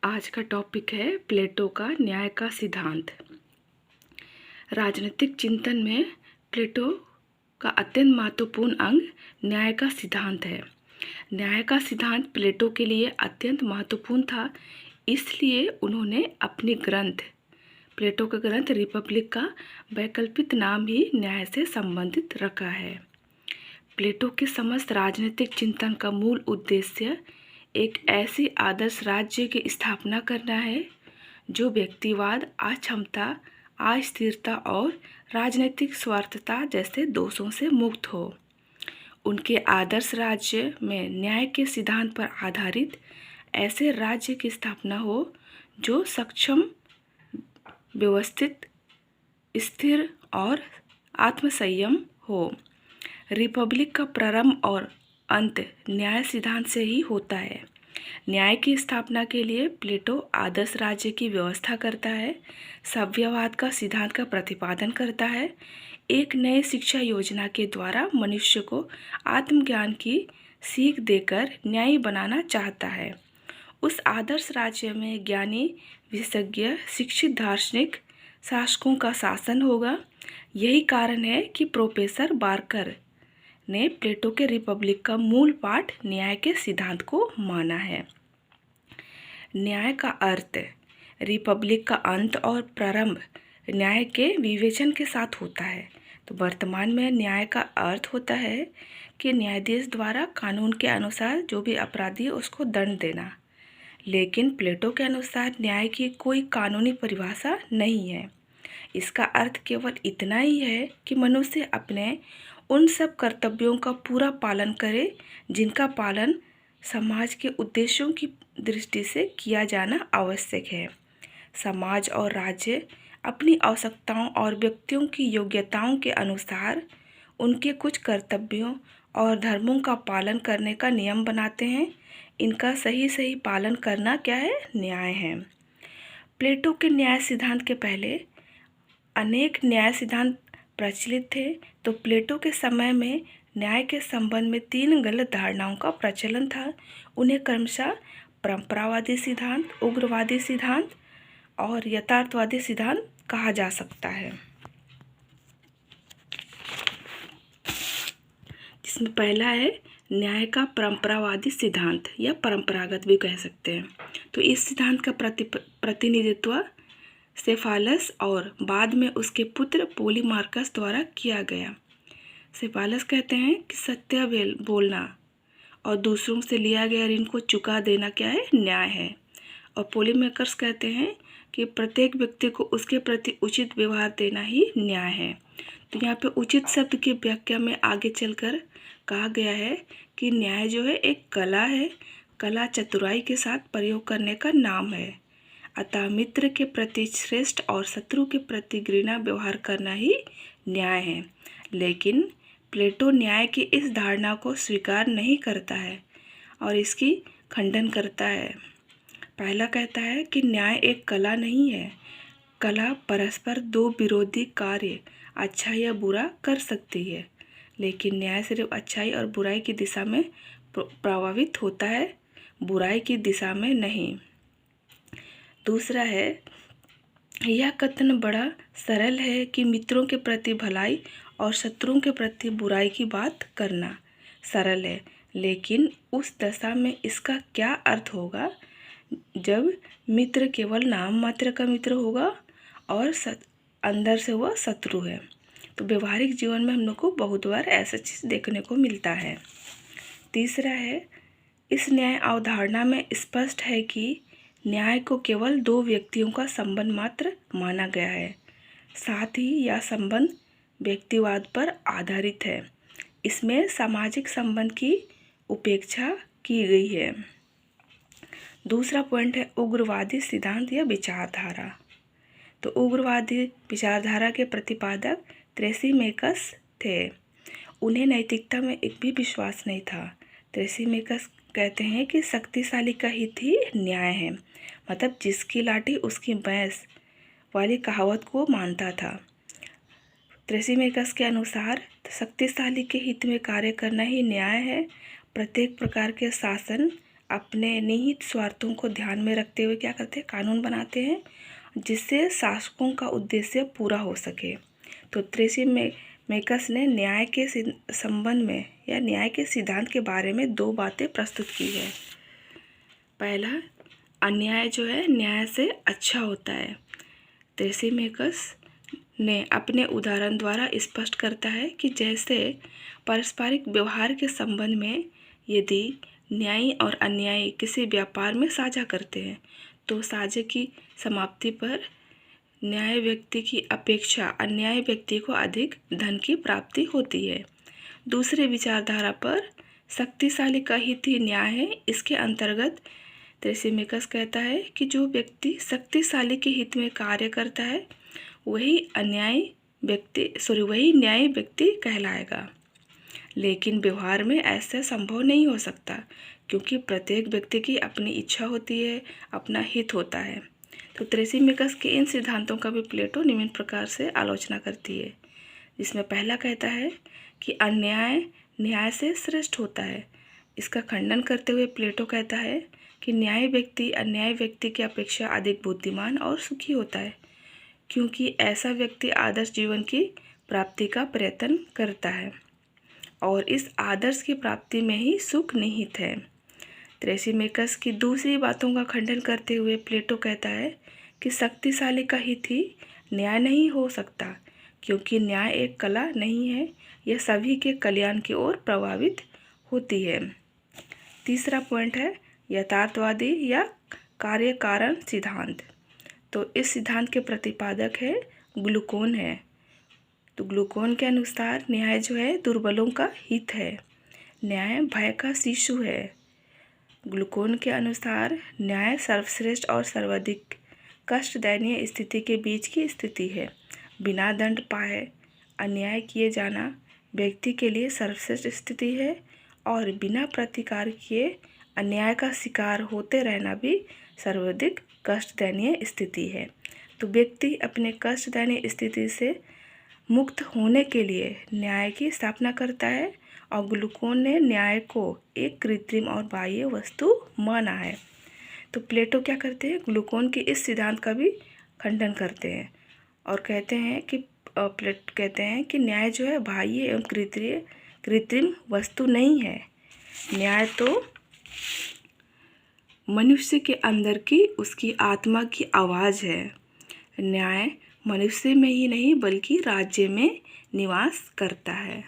आज का टॉपिक है प्लेटो का न्याय का सिद्धांत। राजनीतिक चिंतन में प्लेटो का अत्यंत महत्वपूर्ण अंग न्याय का सिद्धांत है। न्याय का सिद्धांत प्लेटो के लिए अत्यंत महत्वपूर्ण था, इसलिए उन्होंने अपनी प्लेटो का ग्रंथ रिपब्लिक का वैकल्पिक नाम ही न्याय से संबंधित रखा है। प्लेटो के समस्त राजनीतिक चिंतन का मूल उद्देश्य एक ऐसी आदर्श राज्य की स्थापना करना है जो व्यक्तिवाद, अक्षमता, अस्थिरता और राजनीतिक स्वार्थता जैसे दोषों से मुक्त हो। उनके आदर्श राज्य में न्याय के सिद्धांत पर आधारित ऐसे राज्य की स्थापना हो जो सक्षम, व्यवस्थित, स्थिर और आत्मसंयम हो। रिपब्लिक का प्रारंभ और अंत न्याय सिद्धांत से ही होता है। न्याय की स्थापना के लिए प्लेटो आदर्श राज्य की व्यवस्था करता है, सभ्यवाद का सिद्धांत का प्रतिपादन करता है, एक नए शिक्षा योजना के द्वारा मनुष्य को आत्मज्ञान की सीख देकर न्यायी बनाना चाहता है। उस आदर्श राज्य में ज्ञानी, विशेषज्ञ, शिक्षित दार्शनिक शासकों का शासन होगा। यही कारण है कि प्रोफेसर बार्कर ने प्लेटो के रिपब्लिक का मूल पाठ न्याय के सिद्धांत को माना है। न्याय का अर्थ रिपब्लिक का अंत और प्रारंभ न्याय के विवेचन के साथ होता है। तो वर्तमान में न्याय का अर्थ होता है कि न्यायाधीश द्वारा कानून के अनुसार जो भी अपराधी है उसको दंड देना। लेकिन प्लेटो के अनुसार न्याय की कोई कानूनी परिभाषा नहीं है। इसका अर्थ केवल इतना ही है कि मनुष्य अपने उन सब कर्तव्यों का पूरा पालन करे जिनका पालन समाज के उद्देश्यों की दृष्टि से किया जाना आवश्यक है। समाज और राज्य अपनी आवश्यकताओं और व्यक्तियों की योग्यताओं के अनुसार उनके कुछ कर्तव्यों और धर्मों का पालन करने का नियम बनाते हैं। इनका सही पालन करना क्या है? न्याय है। प्लेटो के न्याय सिद्धांत के पहले अनेक न्याय सिद्धांत प्रचलित थे। तो प्लेटो के समय में न्याय के संबंध में 3 गलत धारणाओं का प्रचलन था। उन्हें क्रमशः परंपरावादी सिद्धांत, उग्रवादी सिद्धांत और यथार्थवादी सिद्धांत कहा जा सकता है। जिसमें पहला है न्याय का परंपरावादी सिद्धांत या परंपरागत भी कह सकते हैं। तो इस सिद्धांत का प्रतिनिधित्व सेफालस और बाद में उसके पुत्र पोलीमार्कस द्वारा किया गया। सेफालस कहते हैं कि सत्य बोलना और दूसरों से लिया गया ऋण को चुका देना क्या है? न्याय है। और पोलीमार्कस कहते हैं कि प्रत्येक व्यक्ति को उसके प्रति उचित व्यवहार देना ही न्याय है। तो यहाँ पे उचित शब्द की व्याख्या में आगे चलकर कहा गया है कि न्याय जो है एक कला है। कला चतुराई के साथ प्रयोग करने का नाम है। अतः मित्र के प्रति श्रेष्ठ और शत्रु के प्रति घृणा व्यवहार करना ही न्याय है। लेकिन प्लेटो न्याय की इस धारणा को स्वीकार नहीं करता है और इसकी खंडन करता है। पहला कहता है कि न्याय एक कला नहीं है। कला परस्पर 2 विरोधी कार्य अच्छा या बुरा कर सकती है, लेकिन न्याय सिर्फ अच्छाई और बुराई की दिशा में प्रभावित होता है, बुराई की दिशा में नहीं। दूसरा है, यह कथन बड़ा सरल है कि मित्रों के प्रति भलाई और शत्रुओं के प्रति बुराई की बात करना सरल है, लेकिन उस दशा में इसका क्या अर्थ होगा जब मित्र केवल नाम मात्र का मित्र होगा और अंदर से वह शत्रु है। तो व्यवहारिक जीवन में हम लोग को बहुत बार ऐसा चीज़ देखने को मिलता है। तीसरा है, इस न्याय अवधारणा में स्पष्ट है कि न्याय को केवल 2 व्यक्तियों का संबंध मात्र माना गया है, साथ ही यह संबंध व्यक्तिवाद पर आधारित है। इसमें सामाजिक संबंध की उपेक्षा की गई है। दूसरा पॉइंट है उग्रवादी सिद्धांत या विचारधारा। तो उग्रवादी विचारधारा के प्रतिपादक थ्रेसीमेकस थे। उन्हें नैतिकता में एक भी विश्वास नहीं था। थ्रेसीमेकस कहते हैं कि शक्तिशाली का हित ही न्याय है, मतलब जिसकी लाठी उसकी भैंस वाली कहावत को मानता था। थ्रेसीमेकस के अनुसार शक्तिशाली के हित में कार्य करना ही न्याय है। प्रत्येक प्रकार के शासन अपने निहित स्वार्थों को ध्यान में रखते हुए क्या करते हैं, कानून बनाते हैं जिससे शासकों का उद्देश्य पूरा हो सके। तो थ्रेसिमेकस ने न्याय के संबंध में या न्याय के सिद्धांत के बारे में 2 बातें प्रस्तुत की है। पहला, अन्याय जो है न्याय से अच्छा होता है। थ्रेसिमेकस ने अपने उदाहरण द्वारा स्पष्ट करता है कि जैसे पारस्परिक व्यवहार के संबंध में यदि न्यायी और अन्यायी किसी व्यापार में साझा करते हैं तो साझे की समाप्ति पर न्याय व्यक्ति की अपेक्षा अन्याय व्यक्ति को अधिक धन की प्राप्ति होती है। दूसरे विचारधारा पर शक्तिशाली का हित ही न्याय है। इसके अंतर्गत थ्रेसिमेकस कहता है कि जो व्यक्ति शक्तिशाली के हित में कार्य करता है वही न्यायी व्यक्ति कहलाएगा। लेकिन व्यवहार में ऐसा संभव नहीं हो सकता क्योंकि प्रत्येक व्यक्ति की अपनी इच्छा होती है, अपना हित होता है। तो थ्रेसिमेकस के इन सिद्धांतों का भी प्लेटो निम्न प्रकार से आलोचना करती है, जिसमें पहला कहता है कि अन्याय न्याय से श्रेष्ठ होता है। इसका खंडन करते हुए प्लेटो कहता है कि न्यायी व्यक्ति अन्यायी व्यक्ति की अपेक्षा अधिक बुद्धिमान और सुखी होता है क्योंकि ऐसा व्यक्ति आदर्श जीवन की प्राप्ति का प्रयत्न करता है और इस आदर्श की प्राप्ति में ही सुख निहित है। थ्रेसिमेकस की दूसरी बातों का खंडन करते हुए प्लेटो कहता है कि शक्तिशाली का हित ही न्याय नहीं हो सकता क्योंकि न्याय एक कला नहीं है, यह सभी के कल्याण की ओर प्रभावित होती है। तीसरा पॉइंट है यथार्थवादी या कार्य कारण सिद्धांत। तो इस सिद्धांत के प्रतिपादक है ग्लूकोन है। तो ग्लूकोन के अनुसार न्याय जो है दुर्बलों का हित है, न्याय भय का शिशु है। ग्लूकोन के अनुसार न्याय सर्वश्रेष्ठ और सर्वाधिक कष्ट दयनीय स्थिति के बीच की स्थिति है। बिना दंड पाए अन्याय किए जाना व्यक्ति के लिए सर्वश्रेष्ठ स्थिति है और बिना प्रतिकार किए अन्याय का शिकार होते रहना भी सर्वाधिक कष्ट दयनीय स्थिति है। तो व्यक्ति अपने कष्ट दयनीय स्थिति से मुक्त होने के लिए न्याय की स्थापना करता है और ग्लूकोन ने न्याय को एक कृत्रिम और बाह्य वस्तु माना है। तो प्लेटो क्या करते हैं, ग्लूकोन के इस सिद्धांत का भी खंडन करते हैं और कहते हैं कि न्याय जो है बाह्य एवं कृत्रिम वस्तु नहीं है। न्याय तो मनुष्य के अंदर की उसकी आत्मा की आवाज़ है। न्याय मनुष्य में ही नहीं बल्कि राज्य में निवास करता है।